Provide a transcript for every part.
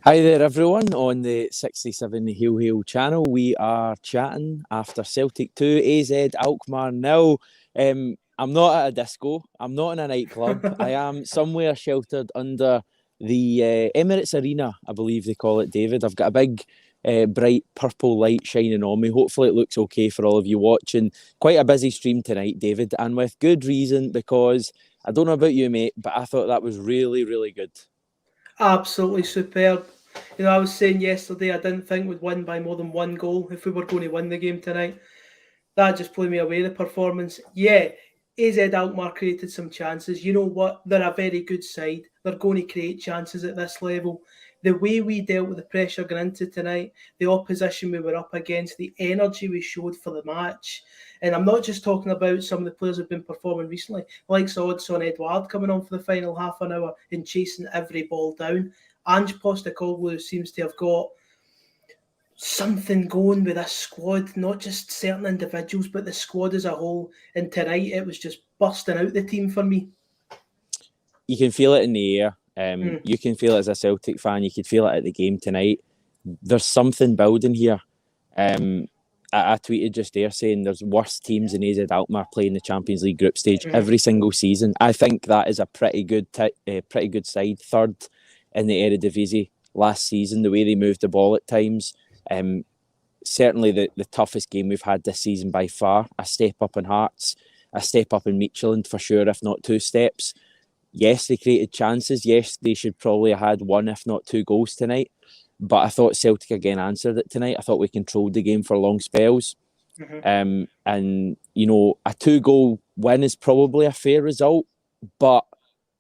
Hi there everyone on the 67 Hail Hail channel. We are chatting after Celtic 2, AZ Alkmaar 0. I'm not at a disco, I'm not in a nightclub. I am somewhere sheltered under the Emirates Arena, I believe they call it, David. I've got a big bright purple light shining on me. Hopefully it looks okay for all of you watching. Quite a busy stream tonight, David, and with good reason, because I don't know about you, mate, but I thought that was really, really good. Absolutely superb. I was saying yesterday I didn't think we'd win by more than one goal if we were going to win the game tonight. That just blew me away, the performance. Yeah, AZ Alkmaar created some chances. You know what? They're a very good side. They're going to create chances at this level. The way we dealt with the pressure going into tonight, the opposition we were up against, the energy we showed for the match. And I'm not just talking about some of the players who've been performing recently, like Odsonne Edouard coming on for the final half an hour and chasing every ball down. Ange Postecoglou seems to have got something going with this squad, not just certain individuals, but the squad as a whole. And tonight it was just bursting out the team for me. You can feel it in the air. You can feel it as a Celtic fan. You could feel it at the game tonight. There's something building here. I tweeted just there saying there's worse teams than AZ Alkmaar playing the Champions League group stage every single season. I think that is a pretty good side, third in the Eredivisie last season. The way they moved the ball at times. Certainly the toughest game we've had this season by far. A step up in Hearts, a step up in Midtjylland for sure, if not two steps. Yes, they created chances. Yes, they should probably have had one, if not two goals tonight. But I thought Celtic again answered it tonight. I thought we controlled the game for long spells. And, you know, a 2-goal win is probably a fair result. But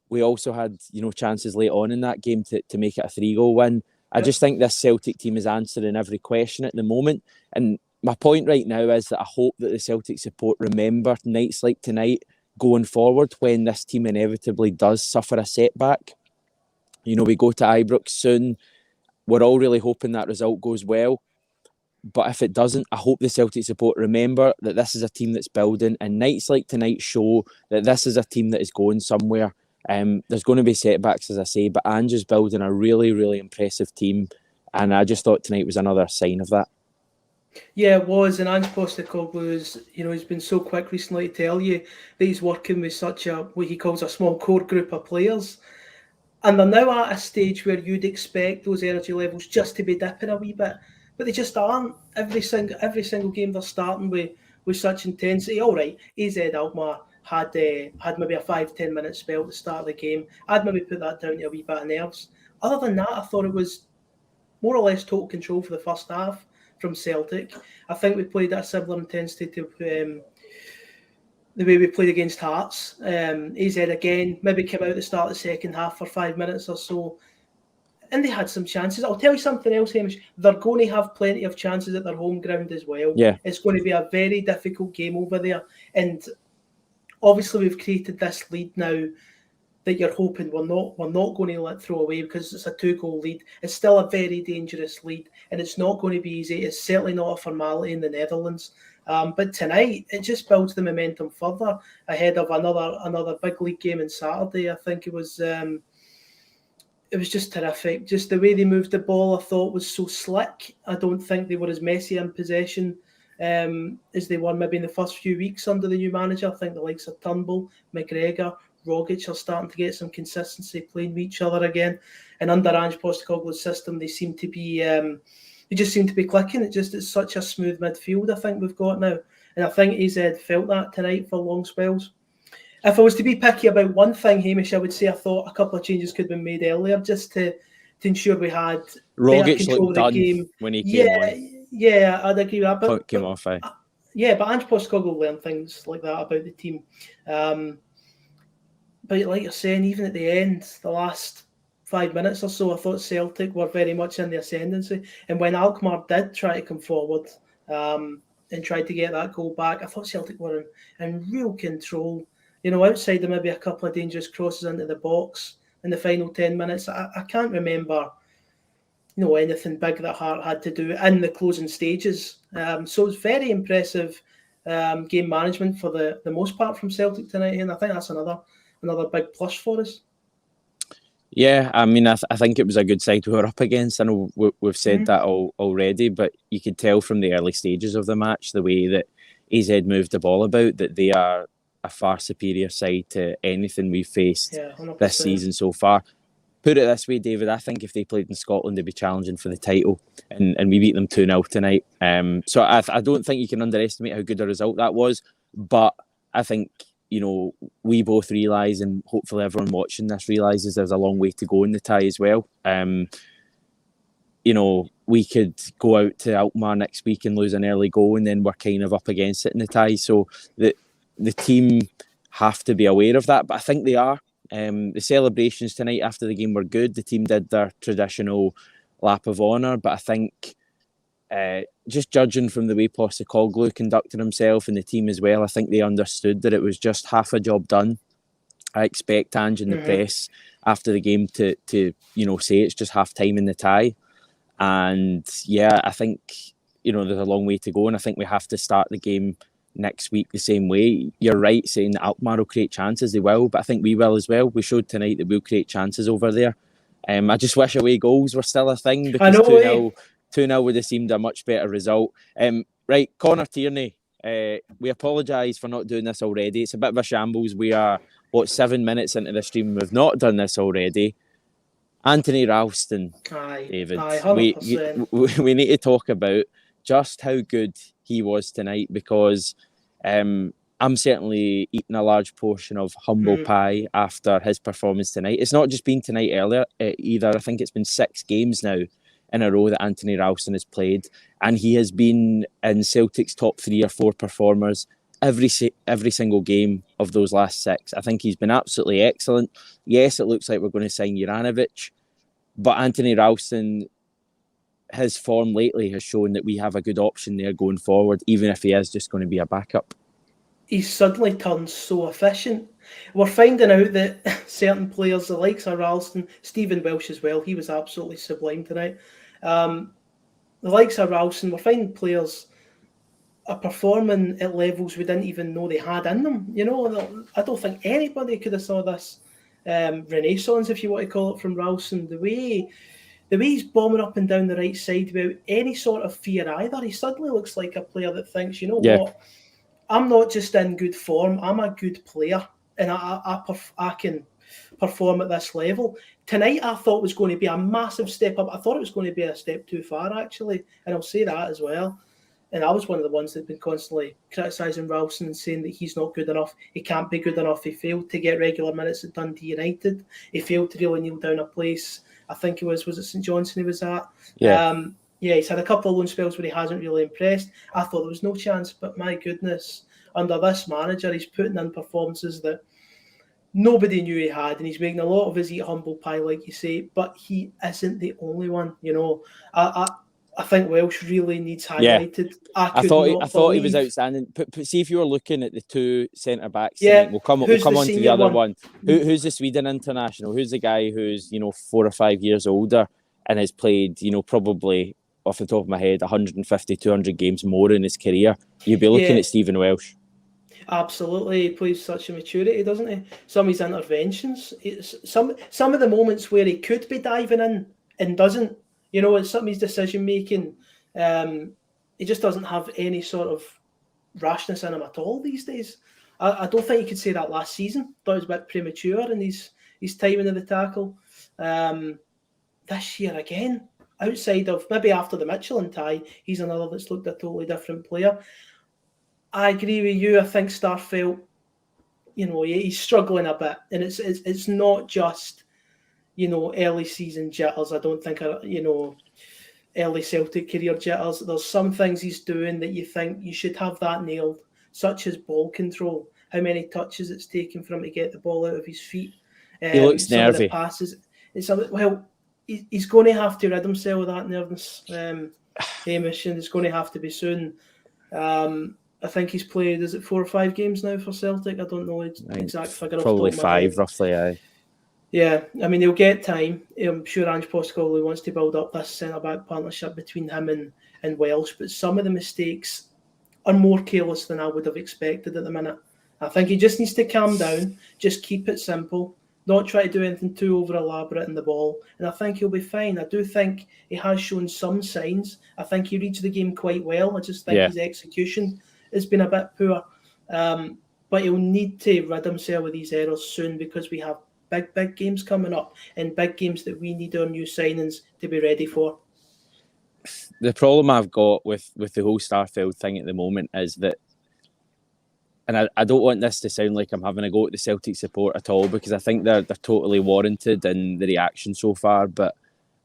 we also had, you know, chances late on in that game to make it a 3-goal win. I just think this Celtic team is answering every question at the moment. And my point right now is that I hope that the Celtic support remember nights like tonight going forward when this team inevitably does suffer a setback. You know, we go to Ibrox soon. We're all really hoping that result goes well. But if it doesn't, I hope the Celtic support remember that this is a team that's building, and nights like tonight show that this is a team that is going somewhere. There's going to be setbacks, as I say, but Ange is building a really, really impressive team, and I just thought tonight was another sign of that. Yeah, it was, and Ange Postecoglou is, he's been so quick recently to tell you that he's working with such what he calls a small core group of players. And they're now at a stage where you'd expect those energy levels just to be dipping a wee bit, but they just aren't. Every single game they're starting with such intensity. All right, AZ Alkmaar had maybe a 5-10 minute spell at the start of the game. I'd maybe put that down to a wee bit of nerves. Other than that, I thought it was more or less total control for the first half from Celtic. I think we played at a similar intensity to the way we played against Hearts. AZ again maybe came out at the start of the second half for 5 minutes or so, and they had some chances. I'll tell you something else, Hamish. They're going to have plenty of chances at their home ground as well. Yeah. It's going to be a very difficult game over there, and obviously we've created this lead now that you're hoping we're not going to let throw away because it's a 2-goal lead. It's still a very dangerous lead, and it's not going to be easy. It's certainly not a formality in the Netherlands. But tonight, it just builds the momentum further ahead of another big league game on Saturday. I think it was just terrific. Just the way they moved the ball, I thought was so slick. I don't think they were as messy in possession as they were maybe in the first few weeks under the new manager. I think the likes of Turnbull, McGregor, Rogic are starting to get some consistency playing with each other again. And under Ange Postecoglou's system, they seem to be clicking. It's such a smooth midfield, I think we've got now. And I think AZ felt that tonight for long spells. If I was to be picky about one thing, Hamish, I would say I thought a couple of changes could have been made earlier just to ensure we had Rogic better control of the game. When he came on. Yeah, I'd agree with that. But came off, yeah, but Ange Postecoglou learned things like that about the team. But like you're saying, even at the end, the last 5 minutes or so, I thought Celtic were very much in the ascendancy. And when Alkmaar did try to come forward and tried to get that goal back, I thought Celtic were in real control. Outside of maybe a couple of dangerous crosses into the box in the final 10 minutes, I can't remember, anything big that Hart had to do in the closing stages. So it's very impressive game management for the most part from Celtic tonight, and I think that's another big plus for us. Yeah, I mean, I think it was a good side we were up against. I know we've said that already, but you could tell from the early stages of the match, the way that AZ moved the ball about, that they are a far superior side to anything we've faced this season so far. Put it this way, David, I think if they played in Scotland, they'd be challenging for the title, and we beat them 2-0 tonight. So I don't think you can underestimate how good a result that was, but I think, we both realise, and hopefully everyone watching this realises, there's a long way to go in the tie as well. We could go out to Alkmaar next week and lose an early goal, and then we're kind of up against it in the tie. So the team have to be aware of that, but I think they are. The celebrations tonight after the game were good. The team did their traditional lap of honour, but I think just judging from the way Postecoglou conducted himself and the team as well, I think they understood that it was just half a job done. I expect Ange in the press after the game to say it's just half time in the tie. And yeah, I think, there's a long way to go, and I think we have to start the game next week the same way. You're right saying that Alkmaar will create chances. They will, but I think we will as well. We showed tonight that we'll create chances over there. I just wish away goals were still a thing, because 2-0 would have seemed a much better result. Right, Connor Tierney, we apologise for not doing this already. It's a bit of a shambles. We are, 7 minutes into the stream. We've not done this already. Anthony Ralston, David. We need to talk about just how good he was tonight, because I'm certainly eating a large portion of humble pie after his performance tonight. It's not just been tonight earlier either. I think it's been 6 games now in a row that Anthony Ralston has played, and he has been in Celtic's top 3 or 4 performers every single game of those last 6. I think he's been absolutely excellent. Yes, it looks like we're going to sign Juranovic, but Anthony Ralston, his form lately has shown that we have a good option there going forward, even if he is just going to be a backup. He's suddenly turned so efficient. We're finding out that certain players, the likes of Ralston, Stephen Welsh as well, he was absolutely sublime tonight. The likes of Ralston, we're finding players are performing at levels we didn't even know they had in them. I don't think anybody could have saw this renaissance, if you want to call it, from Ralston. The way he's bombing up and down the right side without any sort of fear either. He suddenly looks like a player that thinks, what? I'm not just in good form. I'm a good player, and I can perform at this level. Tonight, I thought was going to be a massive step up. I thought it was going to be a step too far, actually, and I'll say that as well. And I was one of the ones that had been constantly criticising Ralston and saying that he's not good enough. He can't be good enough. He failed to get regular minutes at Dundee United. He failed to really kneel down a place. I think it was it St Johnstone he was at? Yeah. He's had a couple of loan spells where he hasn't really impressed. I thought there was no chance, but my goodness, under this manager, he's putting in performances that nobody knew he had, and he's making a lot of his eat humble pie, like you say, but he isn't the only one. I think Welsh really needs highlighted. Yeah. I thought he was outstanding. See, if you were looking at the 2 centre backs, we'll come on to the other one. Who's the Sweden international? Who's the guy who's 4 or 5 years older and has played probably, off the top of my head, 150, 200 games more in his career? You'd be looking at Stephen Welsh. Absolutely, he plays such a maturity, doesn't he? Some of his interventions, some of the moments where he could be diving in and doesn't. It's some of his decision making. He just doesn't have any sort of rashness in him at all these days. I don't think you could say that last season. Thought it was a bit premature in his timing of the tackle. This year again, outside of maybe after the Michelin tie, he's another that's looked a totally different player. I agree with you. I think Starfelt, he's struggling a bit, and it's not just early season jitters. I don't think early Celtic career jitters. There's some things he's doing that you think you should have that nailed, such as ball control. How many touches it's taken for him to get the ball out of his feet. He looks nervy. Passes. He's going to have to rid himself of that nervousness, Hamish, and it's going to have to be soon. I think he's played, is it 4 or 5 games now for Celtic? I don't know the exact figure. Probably 5, roughly, aye. Yeah, I mean, he'll get time. I'm sure Ange Postecoglou wants to build up this centre-back partnership between him and Welsh, but some of the mistakes are more careless than I would have expected at the minute. I think he just needs to calm down, just keep it simple. not try to do anything too over elaborate in the ball, and I think he'll be fine. I do think he has shown some signs. I think he reads the game quite well. I just think his execution has been a bit poor. But he'll need to rid himself of these errors soon, because we have big games coming up, and big games that we need our new signings to be ready for. The problem I've got with the whole Starfelt thing at the moment is that, and I don't want this to sound like I'm having a go at the Celtic support at all, because I think they're totally warranted in the reaction so far, but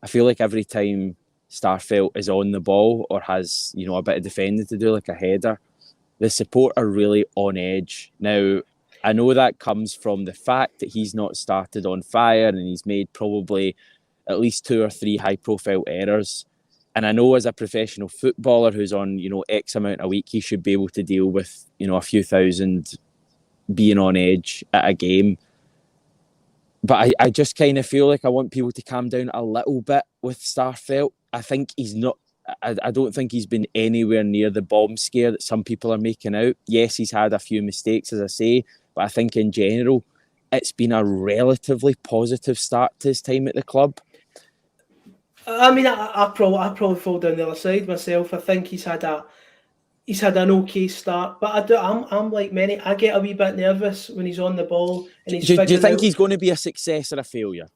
I feel like every time Starfelt is on the ball or has, you know, a bit of defending to do, like a header, the support are really on edge. Now, I know that comes from the fact that he's not started on fire and he's made probably at least 2 or 3 high-profile errors. And I know as a professional footballer who's on, you know, X amount a week, he should be able to deal with, you know, a few thousand being on edge at a game. But I just kind of feel like I want people to calm down a little bit with Starfelt. I think he's not... I don't think he's been anywhere near the bomb scare that some people are making out. Yes, he's had a few mistakes, as I say, but I think in general, it's been a relatively positive start to his time at the club. I mean, I probably fall down the other side myself. I think he's had an okay start, but I'm like many. I get a wee bit nervous when he's on the ball and he's. Do you think he's going to be a success or a failure?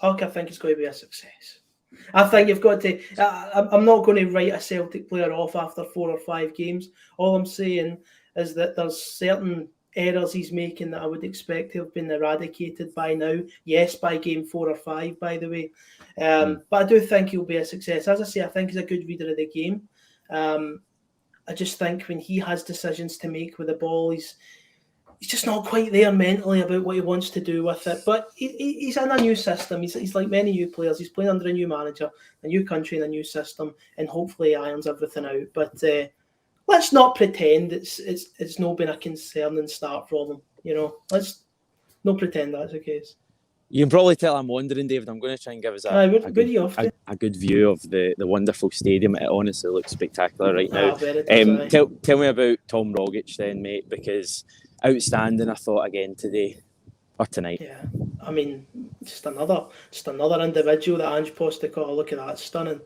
Okay, I think he's going to be a success. I think you've got to... I'm not going to write a Celtic player off after 4 or 5 games. All I'm saying is that there's certain errors he's making that I would expect to have been eradicated by now. Yes, by game 4 or 5, by the way. But I do think he'll be a success. As I say, I think he's a good reader of the game. I just think when he has decisions to make with the ball, he's just not quite there mentally about what he wants to do with it. But he's in a new system. He's like many new players. He's playing under a new manager, a new country, and a new system, and hopefully he irons everything out. But let's not pretend it's not been a concerning start for him. You know, let's not pretend that's the case. You can probably tell I'm wandering, David. I'm going to try and give us a good view of the wonderful stadium. It honestly looks spectacular right now. Tell me about Tom Rogic then, mate, because outstanding, I thought, again today or tonight. Yeah, I mean, just another individual that Ange Postecoglou. Look at that, stunning.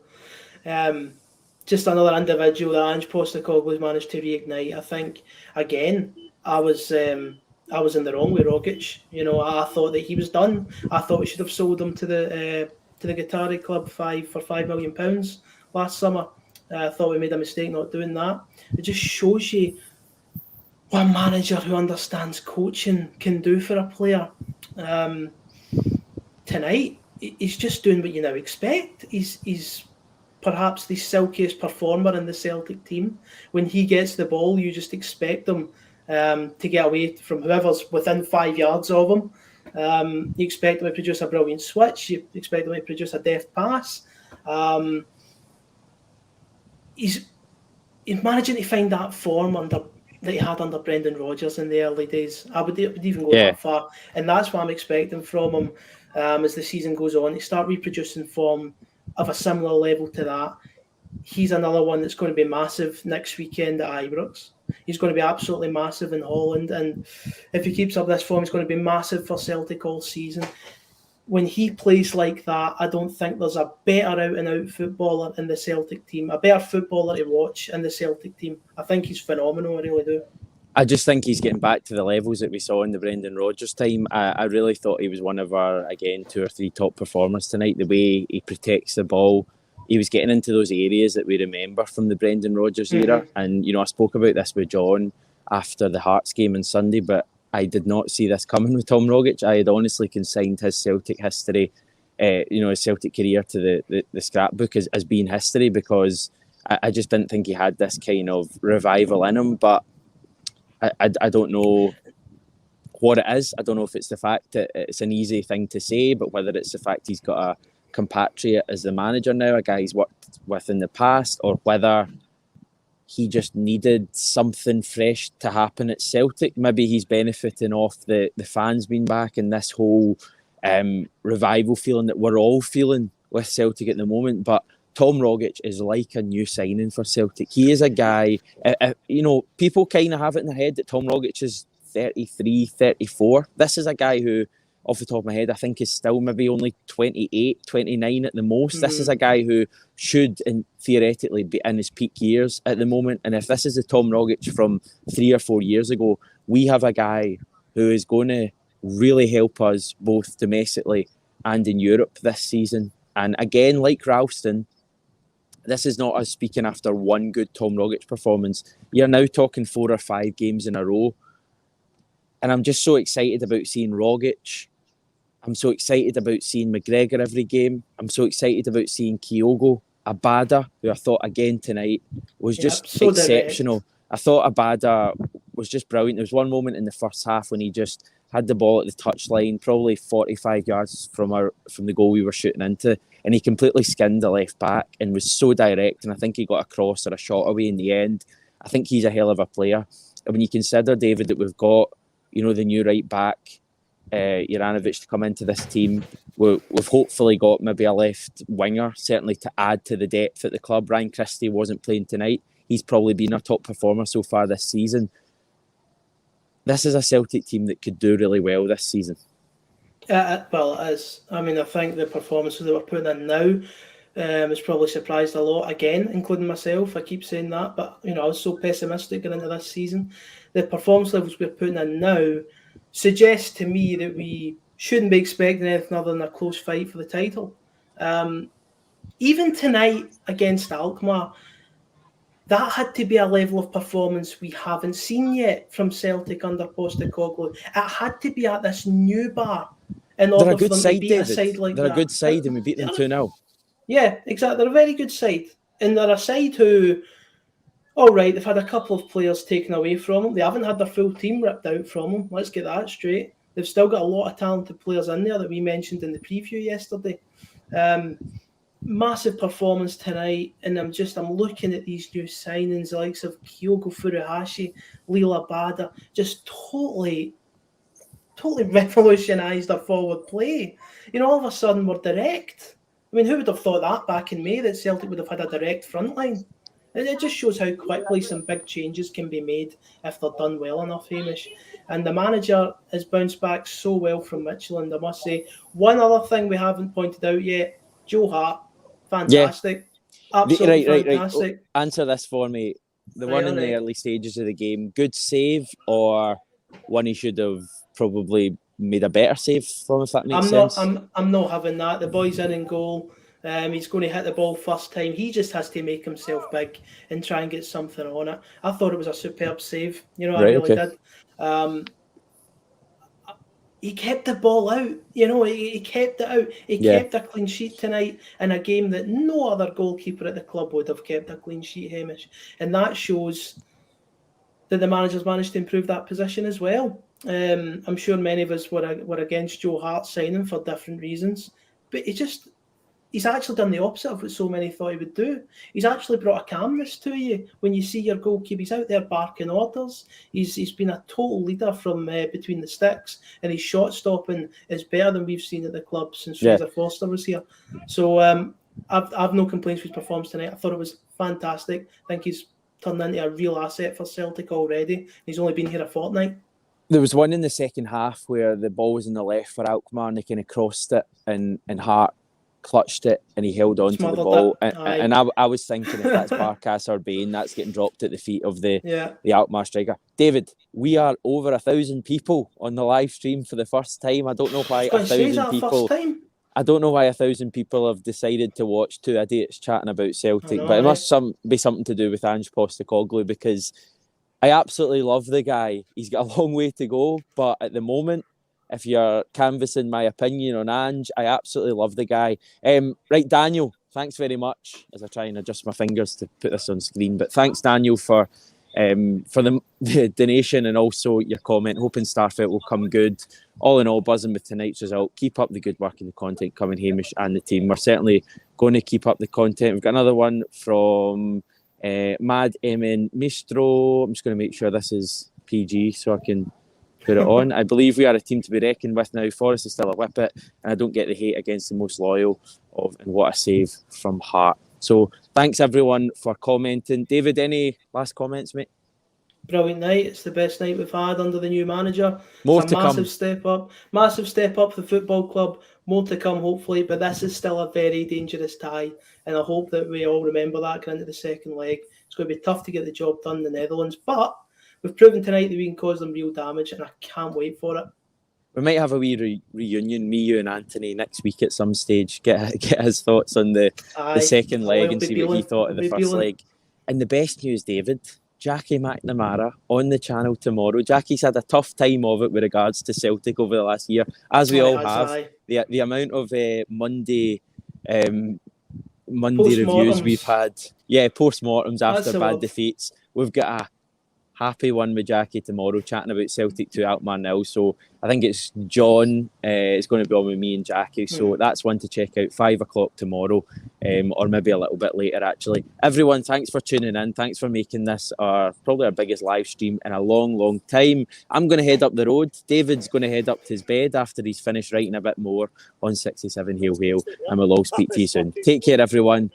Just another individual that Ange Postecoglou managed to reignite. I think again, I was in the wrong with Rogic. You know, I thought that he was done. I thought we should have sold him to the Qatari club for £5 million last summer. I thought we made a mistake not doing that. It just shows you what a manager who understands coaching can do for a player. Tonight, he's just doing what you now expect. He's perhaps the silkiest performer in the Celtic team. When he gets the ball, you just expect him to get away from whoever's within 5 yards of him. You expect him to produce a brilliant switch. You expect him to produce a deft pass. He's managing to find that form that he had under Brendan Rodgers in the early days. I would even go that far. And that's what I'm expecting from him as the season goes on, to start reproducing form of a similar level to that. He's another one that's going to be massive next weekend at Ibrox. He's going to be absolutely massive in Holland. And if he keeps up this form, he's going to be massive for Celtic all season. When he plays like that, I don't think there's a better out-and-out footballer in the Celtic team, a better footballer to watch in the Celtic team. I think he's phenomenal, I really do. I just think he's getting back to the levels that we saw in the Brendan Rodgers time. I really thought he was one of our, again, 2 or 3 top performers tonight. The way he protects the ball, he was getting into those areas that we remember from the Brendan Rodgers era. And, you know, I spoke about this with John after the Hearts game on Sunday, but I did not see this coming with Tom Rogic. I had honestly consigned his Celtic history, his Celtic career to the scrapbook as being history, because I just didn't think he had this kind of revival in him. But I don't know what it is. I don't know if it's the fact that it's an easy thing to say, but whether it's the fact he's got a compatriot as the manager now, a guy he's worked with in the past, or whether he just needed something fresh to happen at Celtic. Maybe he's benefiting off the fans being back and this whole revival feeling that we're all feeling with Celtic at the moment. But Tom Rogic is like a new signing for Celtic. He is a guy, people kind of have it in their head that Tom Rogic is 33, 34. This is a guy who off the top of my head, I think is still maybe only 28, 29 at the most. This is a guy who should theoretically be in his peak years at the moment. And if this is the Tom Rogic from 3 or 4 years ago, we have a guy who is going to really help us both domestically and in Europe this season. And again, like Ralston, this is not us speaking after one good Tom Rogic performance. You're now talking 4 or 5 games in a row. And I'm just so excited about seeing Rogic. I'm so excited about seeing McGregor every game. I'm so excited about seeing Kyogo. Abada, who I thought again tonight was just so exceptional. Direct. I thought Abada was just brilliant. There was one moment in the first half when he just had the ball at the touchline, probably 45 yards from the goal we were shooting into, and he completely skinned the left back and was so direct, and I think he got a cross or a shot away in the end. I think he's a hell of a player. And when you consider, David, that we've got, you know, the new right back, Juranovic, to come into this team, we've hopefully got maybe a left winger, certainly to add to the depth at the club. Ryan Christie wasn't playing tonight. He's probably been our top performer so far this season. This is a Celtic team that could do really well this season. Well, it is. I mean, I think the performances that we're putting in now has probably surprised a lot again, including myself. I keep saying that, but you know, I was so pessimistic going into this season. The performance levels we're putting in now suggest to me that we shouldn't be expecting anything other than a close fight for the title. Even tonight against Alkmaar, that had to be a level of performance we haven't seen yet from Celtic under Postecoglou. It had to be at this new bar in order for them to beat a side like that. They're a good side, and we beat them 2-0. Yeah, exactly. They're a very good side. And they're a side who, all right, they've had a couple of players taken away from them. They haven't had their full team ripped out from them. Let's get that straight. They've still got a lot of talented players in there that we mentioned in the preview yesterday. Massive performance tonight, and I'm looking at these new signings, the likes of Kyogo Furuhashi, Lila Bada, just totally revolutionised our forward play. You know, all of a sudden we're direct. I mean, who would have thought that back in May, that Celtic would have had a direct front line? It just shows how quickly some big changes can be made if they're done well enough, Hamish. And the manager has bounced back so well from Michelin, I must say. One other thing we haven't pointed out yet, Joe Hart, fantastic. Yeah. Absolutely fantastic. Right. Answer this for me. The one in the early stages of the game, good save, or one he should have probably made a better save from, if that makes sense? I'm not having that. The boy's in goal. He's going to hit the ball first time. He just has to make himself big and try and get something on it. I thought it was a superb save. You know, I really did. He kept the ball out. You know, he kept it out. He kept a clean sheet tonight in a game that no other goalkeeper at the club would have kept a clean sheet, Hamish. And that shows that the manager's managed to improve that position as well. I'm sure many of us were against Joe Hart signing for different reasons, but he's actually done the opposite of what so many thought he would do. He's actually brought a calmness to you when you see your goalkeeper. He's out there barking orders. He's been a total leader from between the sticks, and his shot stopping is better than we've seen at the club since Fraser Forster was here. So I've no complaints with his performance tonight. I thought it was fantastic. I think he's turned into a real asset for Celtic already. He's only been here a fortnight. There was one in the second half where the ball was in the left for Alkmaar and they kind of crossed it, and Hart clutched it and he held on to the ball. And I was thinking, if that's Barkas or Bain, that's getting dropped at the feet of the Alkmaar striker. David, we are over 1,000 people on the live stream for the first time. I don't know why 1,000 people. I don't know why 1,000 people have decided to watch two idiots chatting about Celtic, but it must be something to do with Ange Postecoglou, because I absolutely love the guy. He's got a long way to go, but at the moment, if you're canvassing my opinion on Ange, I absolutely love the guy. Right, Daniel, thanks very much, as I try and adjust my fingers to put this on screen. But thanks, Daniel, for the donation and also your comment. Hoping Starfelt will come good. All in all, buzzing with tonight's result. Keep up the good work and the content coming, Hamish and the team. We're certainly going to keep up the content. We've got another one from Mad MN Mistro. I'm just going to make sure this is PG so I can put it on. I believe we are a team to be reckoned with now. Forrest is still a whippet, and I don't get the hate against the most loyal of, and what a save from Hart. So thanks everyone for commenting. David, any last comments, mate? Brilliant night. It's the best night we've had under the new manager. More It's a to come. massive step up for the football club. More to come, hopefully, but this is still a very dangerous tie, and I hope that we all remember that going into the second leg. It's going to be tough to get the job done in the Netherlands, but we've proven tonight that we can cause them real damage, and I can't wait for it. We might have a wee reunion, me, you and Anthony, next week at some stage. Get his thoughts on the second leg and see what he thought of the first leg. And the best news, David, Jackie McNamara on the channel tomorrow. Jackie's had a tough time of it with regards to Celtic over the last year, as we all have. The amount of Monday reviews we've had. Yeah, post-mortems after bad defeats. We've got a happy one with Jackie tomorrow, chatting about Celtic 2 Alkmaar 0. So I think it's John is going to be on with me and Jackie. So that's one to check out, 5 o'clock tomorrow, or maybe a little bit later actually. Everyone, thanks for tuning in. Thanks for making this probably our biggest live stream in a long time. I'm going to head up the road. David's going to head up to his bed after he's finished writing a bit more on 67 Hail Hail, and we'll all speak to you soon. Take care, everyone.